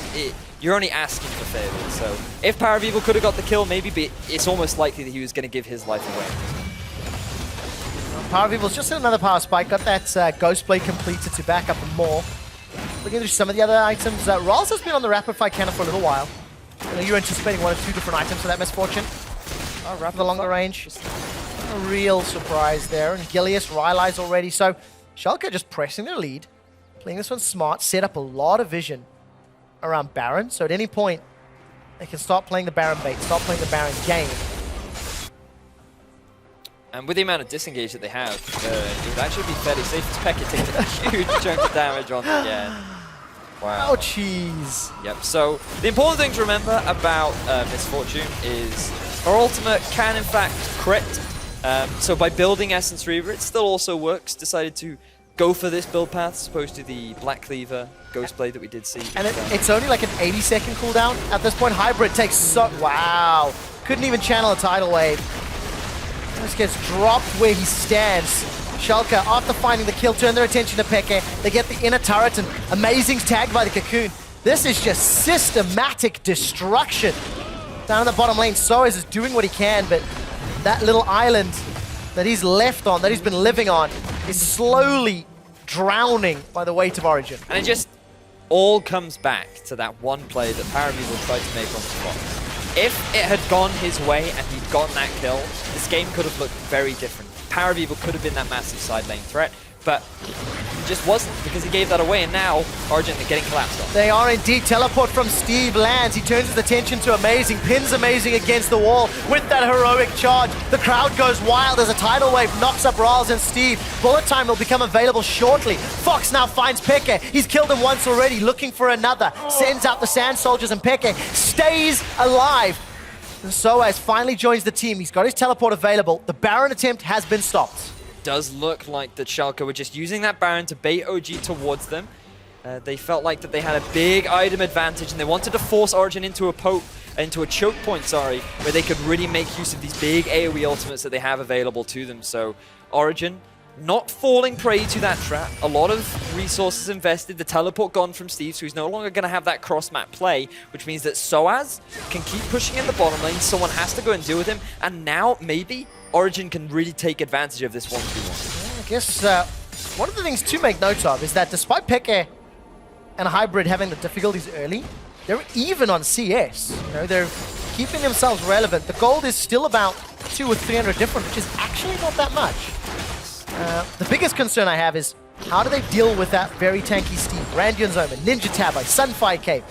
you're only asking for failure. So if Power of Evil could have got the kill, maybe, but it's almost likely that he was going to give his life away. Power of Evil's just in another power spike, got that Ghost Blade completed to back up and more. Looking through some of the other items, Rolls has been on the rapid fire cannon for a little while. You know, you're anticipating 1 or 2 different items for that Misfortune. Oh, rapid the longer range. A real surprise there. And Gilius, Rylai's already. So Schalke just pressing their lead, playing this one smart, set up a lot of vision around Baron. So at any point, they can start playing the Baron bait, start playing the Baron game. And with the amount of disengage that they have, it would actually be fairly safe as Pekka taking a huge chunk of damage on them again. Wow. Oh, jeez. Yep, so the important thing to remember about Misfortune is her ultimate can in fact crit. So by building Essence Reaver, it still also works. Decided to go for this build path as opposed to the Black Cleaver Ghost Blade that we did see. And it's only like an 80-second cooldown. At this point, Hybrid takes so... Wow. Couldn't even channel a Tidal Wave. Just gets dropped where he stands. Schalke, after finding the kill, turn their attention to Peke. They get the inner turret and Amazing's tagged by the Cocoon. This is just systematic destruction. Down in the bottom lane, Soaz is doing what he can, but that little island that he's left on, that he's been living on, is slowly drowning by the weight of Origen. And it just all comes back to that one play that Power of Evil tried to make on the spot. If it had gone his way and he'd gotten that kill, this game could have looked very different. Power of Evil could have been that massive side lane threat, but it just wasn't because he gave that away, and now Origen are getting collapsed on. They are indeed. Teleport from Steve lands. He turns his attention to Amazing, pins Amazing against the wall with that heroic charge. The crowd goes wild as a tidal wave knocks up Riles and Steve. Bullet time will become available shortly. Fox now finds Peke. He's killed him once already, looking for another. Sends out the Sand Soldiers, and Peke stays alive. And Soaz finally joins the team. He's got his teleport available. The Baron attempt has been stopped. Does look like that Schalke were just using that Baron to bait OG towards them. They felt like that they had a big item advantage, and they wanted to force Origen into a choke point, where they could really make use of these big AoE ultimates that they have available to them. So Origen not falling prey to that trap. A lot of resources invested. The teleport gone from Steve, so he's no longer going to have that cross-map play, which means that Soaz can keep pushing in the bottom lane. Someone has to go and deal with him, and now maybe Origen can really take advantage of this 1v1. I guess one of the things to make note of is that despite Peke and Hybrid having the difficulties early, they're even on CS. You know, they're keeping themselves relevant. The gold is still about 200 or 300 different, which is actually not that much. The biggest concern I have is how do they deal with that very tanky Steve? Randion's Omen, Ninja Tabi, Sunfire Cape.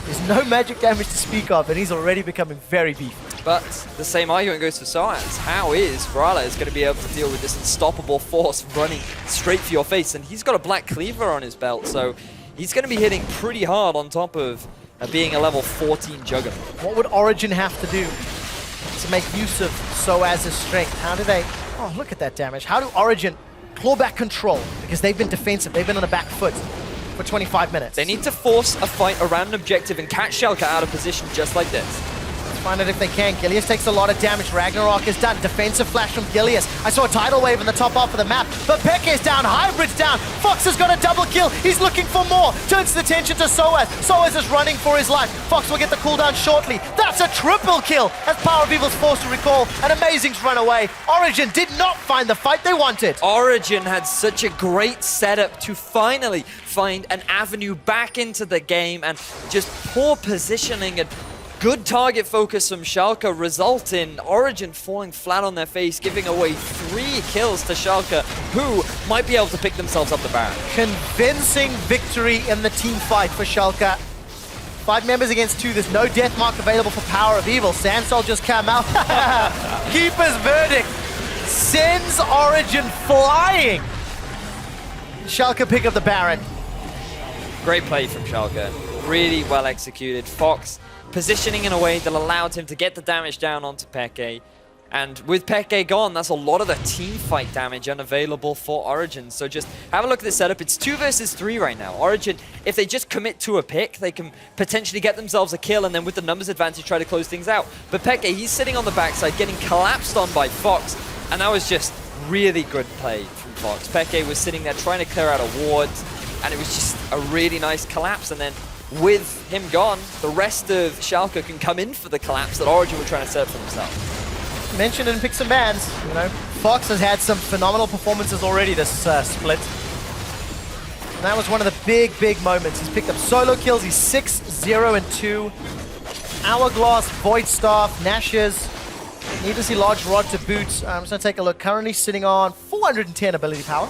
There's no magic damage to speak of, and he's already becoming very beefy. But the same argument goes for Soaz. How is Rylai going to be able to deal with this unstoppable force running straight for your face? And he's got a Black Cleaver on his belt, so he's going to be hitting pretty hard on top of being a level 14 Juggernaut. What would Origen have to do to make use of Soaz's strength? How do they... Oh, look at that damage. How do Origen claw back control? Because they've been defensive. They've been on the back foot for 25 minutes. They need to force a fight around an objective and catch Schalke out of position just like this. Find it if they can. Gilius takes a lot of damage. Ragnarok is done. Defensive flash from Gilius. I saw a tidal wave in the top half of the map, but Peke is down. Hybrid's down. Fox has got a double kill. He's looking for more. Turns his attention to Soaz. Soaz is running for his life. Fox will get the cooldown shortly. That's a triple kill as Power of Evil's forced to recall, and Amazing's run away. Origen did not find the fight they wanted. Origen had such a great setup to finally find an avenue back into the game, and just poor positioning and good target focus from Schalke result in Origen falling flat on their face, giving away 3 kills to Schalke, who might be able to pick themselves up the Baron. Convincing victory in the team fight for Schalke. 5 members against 2. There's no death mark available for Power of Evil. Sand Soldiers come out. Keeper's verdict sends Origen flying. Schalke pick up the Baron. Great play from Schalke. really well executed. Fox positioning in a way that allowed him to get the damage down onto FLICKR. And with FLICKR gone, that's a lot of the team fight damage unavailable for Origen. So just have a look at this setup. It's 2 versus 3 right now. Origen, if they just commit to a pick, they can potentially get themselves a kill and then with the numbers advantage try to close things out. But FLICKR, he's sitting on the backside getting collapsed on by Fox. And that was just really good play from Fox. FLICKR was sitting there trying to clear out a ward and it was just a really nice collapse. And then with him gone, the rest of Schalke can come in for the collapse that Origen were trying to set for themselves. Mentioned in Picks and Bans, you know, Fox has had some phenomenal performances already this split. And that was one of the big moments. He's picked up solo kills. He's 6-0-2. Hourglass, Void Staff, Nash's. Need to see Large Rod to boot. I'm just going to take a look. Currently sitting on 410 ability power.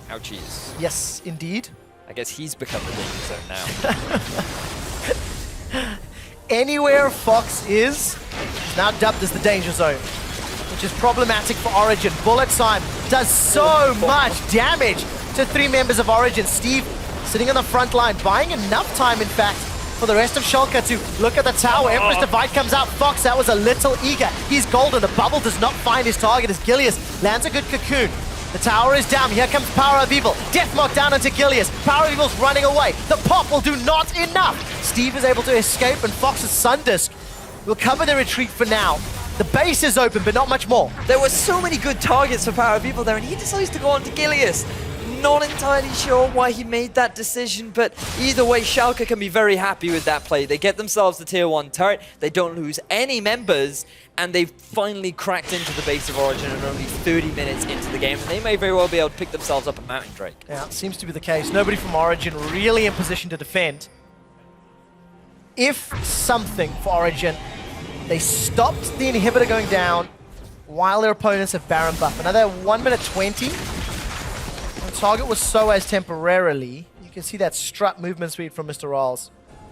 Ouchies. Yes, indeed. I guess he's become the danger zone now. Anywhere Fox is now dubbed as the danger zone, which is problematic for Origen. Bullet Time does so much damage to 3 members of Origen. Steve sitting on the front line, buying enough time, in fact, for the rest of Schalke to look at the tower. Empress Divide comes out. Fox, that was a little eager. He's golden. The bubble does not find his target as Gilius lands a good cocoon. The tower is down. Here comes Power of Evil. Deathmark down into Gilius. Power of Evil's running away. The pop will do not enough. Steve is able to escape, and Fox's Sundisk will cover the retreat for now. The base is open, but not much more. There were so many good targets for Power of Evil there, and he decides to go on to Gilius. Not entirely sure why he made that decision, but either way, Schalke can be very happy with that play. They get themselves the tier 1 turret, they don't lose any members, and they've finally cracked into the base of Origen and only 30 minutes into the game, and they may very well be able to pick themselves up a Mountain Drake. Yeah, it seems to be the case. Nobody from Origen really in position to defend. If something for Origen, they stopped the inhibitor going down while their opponents have Baron buff. Another 1 minute 20. The target was Soaz temporarily. You can see that strut movement speed from Mr. Rawls,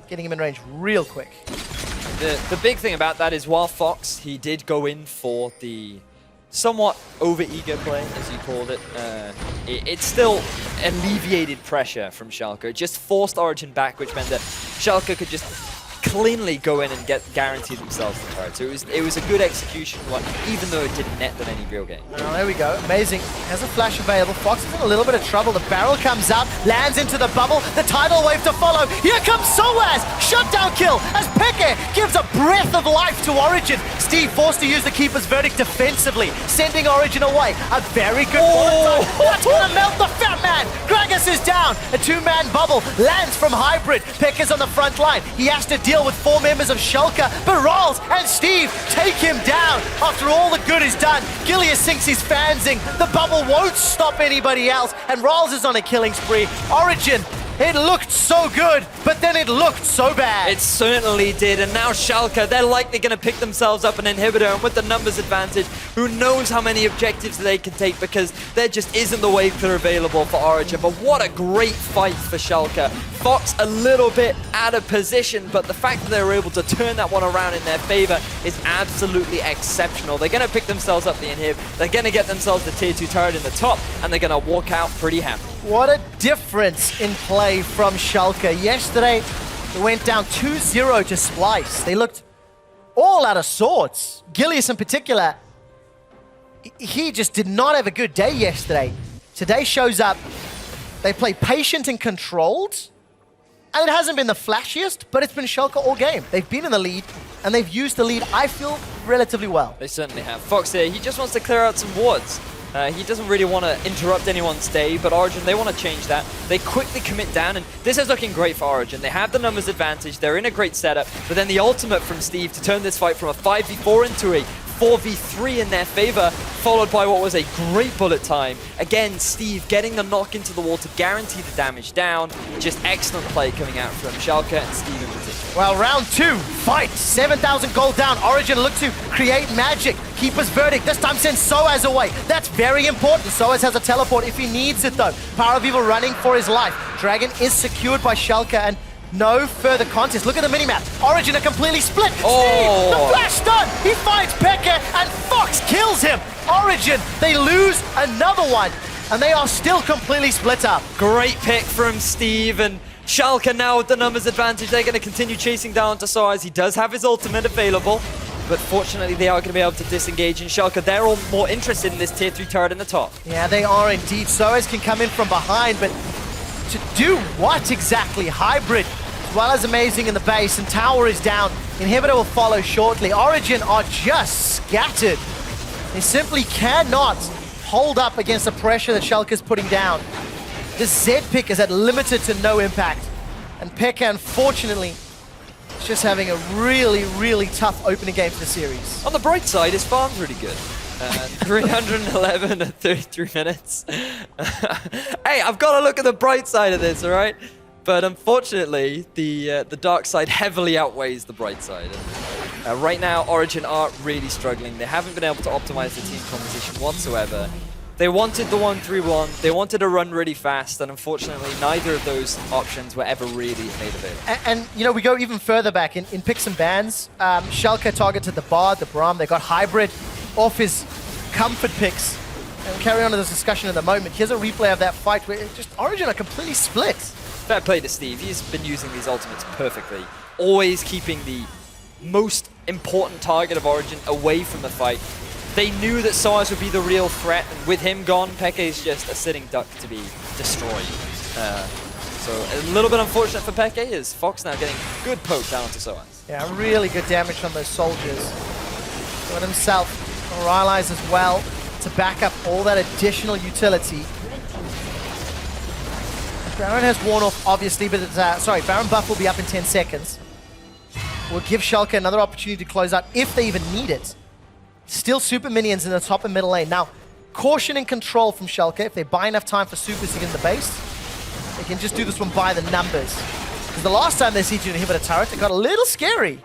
getting him in range real quick. The big thing about that is while Fox, he did go in for the somewhat over-eager play, as you called it, it still alleviated pressure from Schalke. It just forced Origen back, which meant that Schalke could just cleanly go in and guarantee themselves the turret. So it was a good execution one, even though it didn't net them any real gain. Oh, there we go. Amazing. Has a flash available. Fox is in a little bit of trouble. The barrel comes out, lands into the bubble. The tidal wave to follow. Here comes Soaz. Shutdown kill as FLICKR gives a breath of life to Origen. Steve forced to use the Keeper's Verdict defensively, sending Origen away. A very good bullet time. That's going to melt the fat man. Gragas is down. A 2-man bubble lands from Hybrid. FLICKR's on the front line. He has to deal with 4 members of Schalke, but Rawls and Steve take him down after all the good is done. Gilius sinks his Fanzing. The bubble won't stop anybody else, and Rawls is on a killing spree. Origen, it looked so good, but then it looked so bad. It certainly did, and now Schalke, they're likely going to pick themselves up an inhibitor, and with the numbers advantage, who knows how many objectives they can take, because there just isn't the wave clear available for Origen. But what a great fight for Schalke. Fox a little bit out of position, but the fact that they were able to turn that one around in their favor is absolutely exceptional. They're going to pick themselves up the inhib, they're going to get themselves the tier 2 turret in the top, and they're going to walk out pretty happy. What a difference in play from Schalke. Yesterday, they went down 2-0 to Splice. They looked all out of sorts. Gilius in particular, he just did not have a good day yesterday. Today shows up, they play patient and controlled, and it hasn't been the flashiest, but it's been Schalke all game. They've been in the lead, and they've used the lead, I feel, relatively well. They certainly have. Fox here, he just wants to clear out some wards. He doesn't really want to interrupt anyone's day, but Origen, they want to change that. They quickly commit down, and this is looking great for Origen. They have the numbers advantage, they're in a great setup, but then the ultimate from Steve to turn this fight from a 5v4 into a 4v3 in their favor, followed by what was a great bullet time. Again, Steve getting the knock into the wall to guarantee the damage down. Just excellent play coming out from Schalke and Steve in particular. Well, round 2, fight. 7,000 gold down. Origen look to create magic. Keeper's Verdict. This time sends Soaz away. That's very important. Soaz has a teleport if he needs it, though. Power of Evil running for his life. Dragon is secured by Schalke, and no further contest. Look at the minimap. Origen are completely split. Oh. Steve, the flash stun. He finds FLICKR, and Fox kills him. Origen, they lose another one, and they are still completely split up. Great pick from Steve, and Schalke now with the numbers advantage. They're going to continue chasing down to Soaz. He does have his ultimate available, but fortunately they are going to be able to disengage. And Schalke, they're all more interested in this tier 3 turret in the top. Yeah, they are indeed. Soaz can come in from behind, but to do what exactly? Hybrid, as well as amazing in the base, and tower is down. Inhibitor will follow shortly. Origen are just scattered. They simply cannot hold up against the pressure that Schalke is putting down. The Z pick is at limited to no impact. And FLICKR, unfortunately, is just having a really, really tough opening game for the series. On the bright side, his farm's really good. 311 at 33 minutes. Hey, I've got to look at the bright side of this, all right? But unfortunately, the dark side heavily outweighs the bright side. And, right now, Origen are really struggling. They haven't been able to optimize the team composition whatsoever. They wanted the 1-3-1, they wanted to run really fast, and unfortunately, neither of those options were ever really made available. And you know, we go even further back. In picks and bans, Schalke targeted the Bard, the Braum, they got Hybrid off his comfort picks. And we'll carry on to this discussion in a moment. Here's a replay of that fight where just Origen are completely split. Fair play to Steve, he's been using these ultimates perfectly. Always keeping the most important target of Origen away from the fight. They knew that Soaz would be the real threat, and with him gone, FLICKR is just a sitting duck to be destroyed. So a little bit unfortunate for FLICKR is Fox now getting good poke down to Soaz. Yeah, really good damage on those soldiers. Doing himself, Moralize as well, to back up all that additional utility. Baron has worn off, obviously, but it's, Baron buff will be up in 10 seconds. Will give Schalke another opportunity to close out if they even need it. Still super minions in the top and middle lane. Now, caution and control from Schalke. If they buy enough time for supers to get in the base, they can just do this one by the numbers. Because the last time they sieged an inhibitor turret, it got a little scary.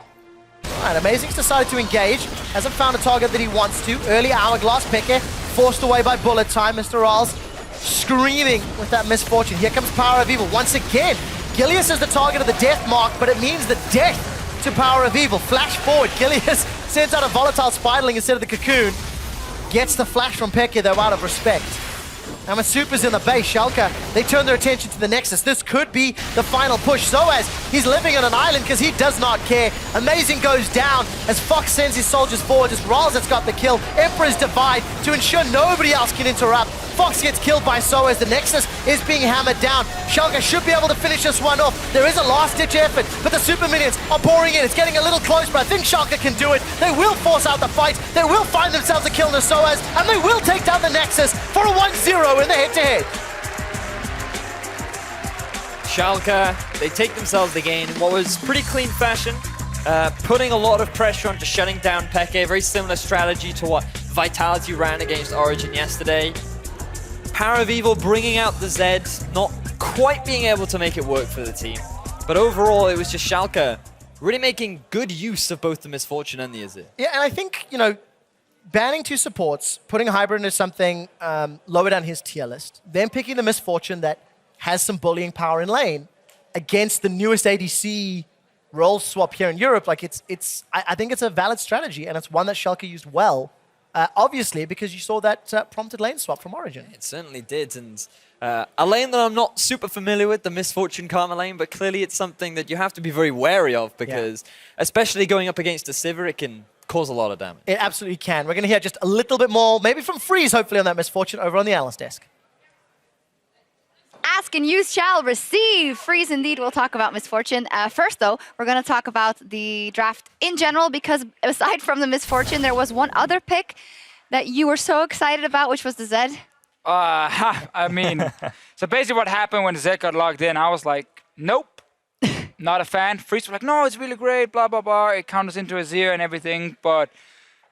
Alright, Amazing's decided to engage. Hasn't found a target that he wants to. Early Hourglass FLICKR, forced away by bullet time. Mr. Rals screaming with that misfortune. Here comes Power of Evil once again. Gilius is the target of the death mark, but it means the death to Power of Evil. Flash forward. Gilius sends out a volatile spiraling instead of the cocoon. Gets the flash from FLICKR, though, out of respect. And with supers in the base, Schalke, they turn their attention to the Nexus. This could be the final push. Soaz, he's living on an island because he does not care. Amazing goes down as Fox sends his soldiers forward. As Rawls has got the kill. Emperor's Divide to ensure nobody else can interrupt. Fox gets killed by Soaz. The Nexus is being hammered down. Schalke should be able to finish this one off. There is a last-ditch effort, but the super minions are pouring in. It's getting a little close, but I think Schalke can do it. They will force out the fight. They will find themselves a kill in the Soaz, and they will take down the Nexus for a 1-0 in the head-to-head. Schalke, they take themselves the game in what was pretty clean fashion, putting a lot of pressure onto shutting down FLICKR. Very similar strategy to what Vitality ran against Origen yesterday. Power of Evil bringing out the Zed, not quite being able to make it work for the team. But overall, it was just Schalke really making good use of both the Misfortune and the Azir. Yeah, and I think, you know, banning two supports, putting Hybrid into something lower down his tier list, then picking the Misfortune that has some bullying power in lane against the newest ADC role swap here in Europe, like I think it's a valid strategy, and it's one that Schalke used well. Obviously, because you saw that prompted lane swap from Origen. It certainly did, and a lane that I'm not super familiar with, the Misfortune Karma lane, but clearly it's something that you have to be very wary of, because especially going up against a Sivir, it can cause a lot of damage. It absolutely can. We're going to hear just a little bit more, maybe from Freeze, hopefully, on that Misfortune over on the analyst desk. Ask and you shall receive. Freeze indeed. We'll talk about Misfortune. First, though, we're going to talk about the draft in general, because aside from the Misfortune, there was one other pick that you were so excited about, which was the Zed. I mean, so basically what happened when Zed got logged in, I was like, nope, not a fan. Freeze was like, no, it's really great, blah, blah, blah. It counters into Azir and everything, but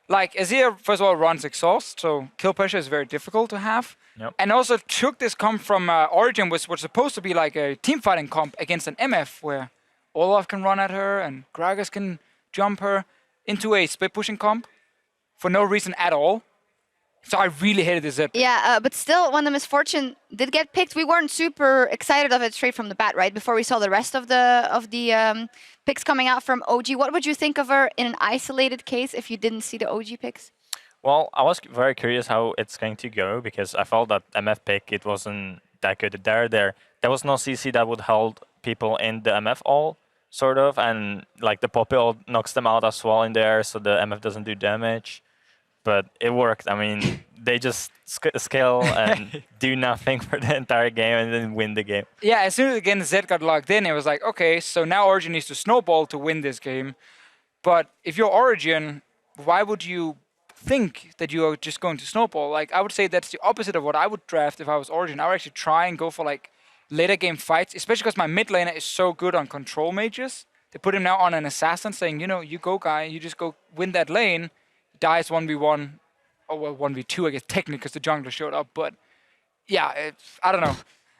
like Azir, first of all, runs exhaust, so kill pressure is very difficult to have. Yep. And also took this comp from Origen, which was supposed to be like a team fighting comp against an MF, where Olaf can run at her and Gragas can jump her, into a split pushing comp for no reason at all. So I really hated this zip. Yeah, but still, when the Misfortune did get picked, we weren't super excited of it straight from the bat, right? Before we saw the rest of the picks coming out from OG. What would you think of her in an isolated case if you didn't see the OG picks? Well, I was very curious how it's going to go, because I felt that MF pick, it wasn't that good. There was no CC that would hold people in the MF all, sort of, and like the Poppy ult knocks them out as well in there, so the MF doesn't do damage. But it worked. I mean, they just scale and do nothing for the entire game and then win the game. Yeah, as soon as again Zed got locked in, it was like, okay, so now Origen needs to snowball to win this game. But if you're Origen, why would you think that you are just going to snowball? Like, I would say that's the opposite of what I would draft if I was Origen. I would actually try and go for like later game fights, especially because my mid laner is so good on control mages. They put him now on an assassin, saying, you know, you go guy, you just go win that lane. Dies 1v1, or well 1v2 I guess technically because the jungler showed up, but yeah, I don't know,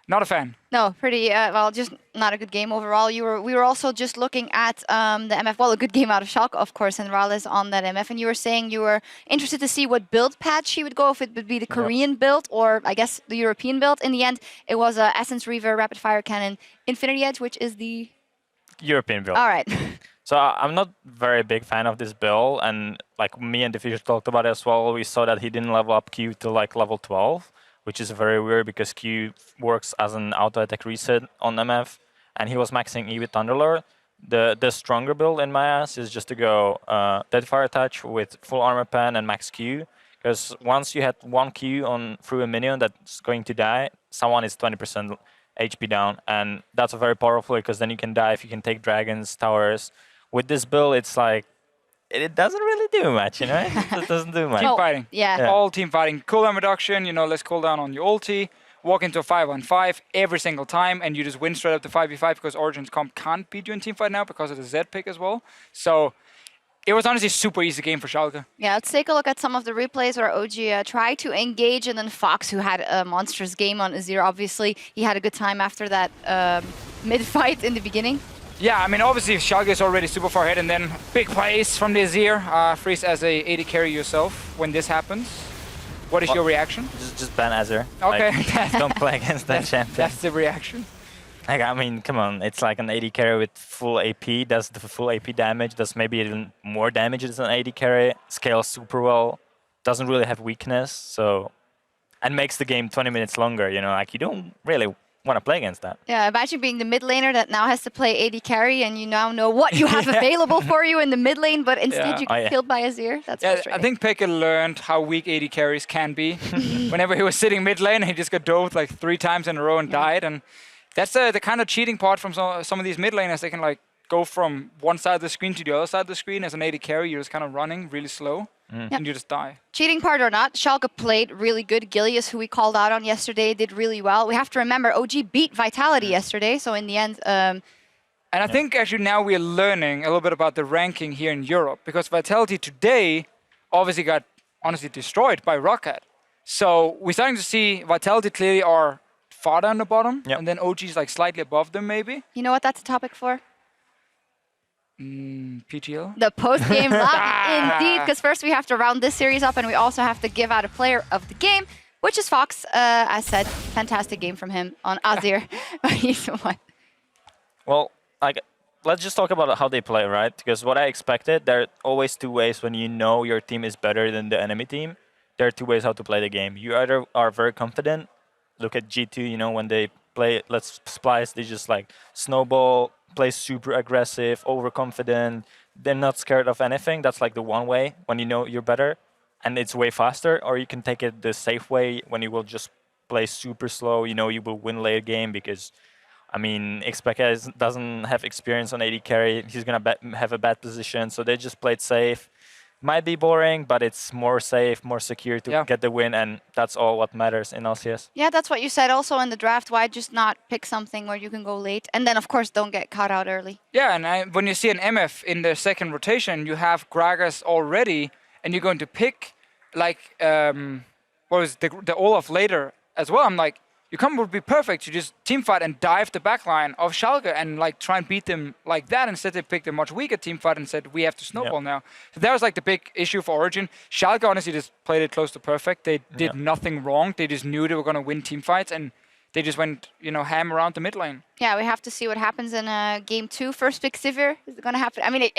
not a fan. No, pretty well, just not a good game overall. We were also just looking at the MF. Well, a good game out of Schalke, of course, and Rales on that MF. And you were saying you were interested to see what build patch he would go, if it would be the Korean build or I guess the European build. In the end, it was Essence Reaver, Rapid Fire Cannon, Infinity Edge, which is the European build. All right. So I'm not very big fan of this build, and like me and Diffuser talked about it as well. We saw that he didn't level up Q to like level 12, which is very weird because Q works as an auto attack reset on MF, and he was maxing E with Thunderlord. The stronger build in my ass is just to go Deadfire Touch with full armor pen and max Q, because once you had one Q on through a minion that's going to die, someone is 20% HP down, and that's very powerful because then you can die if you can take dragons, towers. With this build, it's like, it doesn't really do much, you know? It doesn't do much. Team fighting. Yeah. All team fighting. Cooldown reduction, you know, less cooldown on your ulti. Walk into a 5-on-5 every single time, and you just win straight up to 5v5 because Origen's comp can't beat you in team fight now because of the Z pick as well. So it was honestly a super easy game for Schalke. Yeah, let's take a look at some of the replays where OG tried to engage, and then Fox, who had a monstrous game on Azir, obviously, he had a good time after that mid-fight in the beginning. Yeah, I mean, obviously, Schalke is already super far ahead, and then big plays from the Azir. Freeze as a AD carry yourself when this happens. What is your reaction? Just ban Azir. Okay. Like, don't play against that champion. That's the reaction. Like, I mean, come on. It's like an AD carry with full AP. Does the full AP damage. Does maybe even more damage than an AD carry. Scales super well. Doesn't really have weakness. So, and makes the game 20 minutes longer. You know, like you don't really want to play against that. Yeah, imagine being the mid laner that now has to play AD carry, and you now know what you have available for you in the mid lane, but instead you get killed by Azir. That's frustrating. I think Pekka learned how weak AD carries can be. Whenever he was sitting mid lane, he just got dove like 3 times in a row and died. And that's the kind of cheating part from some of these mid laners. They can like go from one side of the screen to the other side of the screen. As an AD carry, you're just kind of running really slow, and you just die. Cheating part or not, Schalke played really good. Gilius, who we called out on yesterday, did really well. We have to remember, OG beat Vitality yesterday, so in the end... and I think actually now we're learning a little bit about the ranking here in Europe, because Vitality today obviously got honestly destroyed by Rocket. So we're starting to see Vitality clearly are far down the bottom, and then OG's like slightly above them maybe. You know what that's a topic for? PTL? The post-game lobby, indeed, because first we have to round this series up, and we also have to give out a player of the game, which is Fox. I said, fantastic game from him on Azir. He's one. Well, like, let's just talk about how they play, right? Because what I expected, there are always 2 ways when you know your team is better than the enemy team. There are 2 ways how to play the game. You either are very confident. Look at G2, you know, when they play Let's Splice, they just like snowball, play super aggressive, overconfident. They're not scared of anything. That's like the one way when you know you're better, and it's way faster. Or you can take it the safe way when you will just play super slow. You know you will win late game because, I mean, Xpeka doesn't have experience on AD carry. He's gonna have a bad position, so they just played safe. Might be boring, but it's more safe, more secure to get the win, and that's all what matters in LCS. Yeah, that's what you said also in the draft. Why just not pick something where you can go late? And then, of course, don't get caught out early. Yeah, and when you see an MF in the second rotation, you have Gragas already, and you're going to pick, like, what was the Olaf later as well. I'm like, your combo would be perfect. You just teamfight and dive the backline of Schalke and like try and beat them like that. Instead, they picked a much weaker teamfight and said, we have to snowball now. So that was like the big issue for Origen. Schalke honestly just played it close to perfect. They did nothing wrong. They just knew they were going to win teamfights, and they just went, you know, ham around the mid lane. Yeah, we have to see what happens in game 2. First pick Sivir. Is it going to happen? I mean,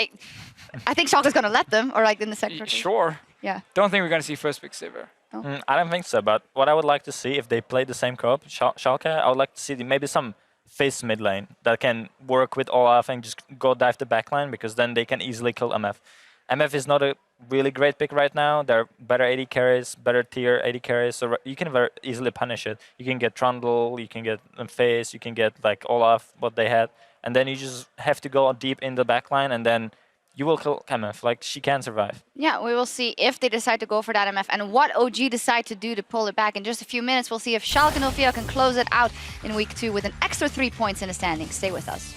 I think Schalke's going to let them, or like in the second rotation. Sure. Yeah. Don't think we're going to see first pick Sivir. I don't think so, but what I would like to see, if they play the same co-op, Schalke, I would like to see maybe some face mid lane that can work with Olaf and just go dive the back line, because then they can easily kill MF. MF is not a really great pick right now. They're better AD carries, better tier AD carries, so you can very easily punish it. You can get Trundle, you can get Face, you can get like Olaf, what they had, and then you just have to go deep in the back line, and then you will kill MF. Like, she can survive. Yeah, we will see if they decide to go for that MF and what OG decide to do to pull it back. In just a few minutes, we'll see if Schalke 04 can close it out in week 2 with an extra 3 points in the standings. Stay with us.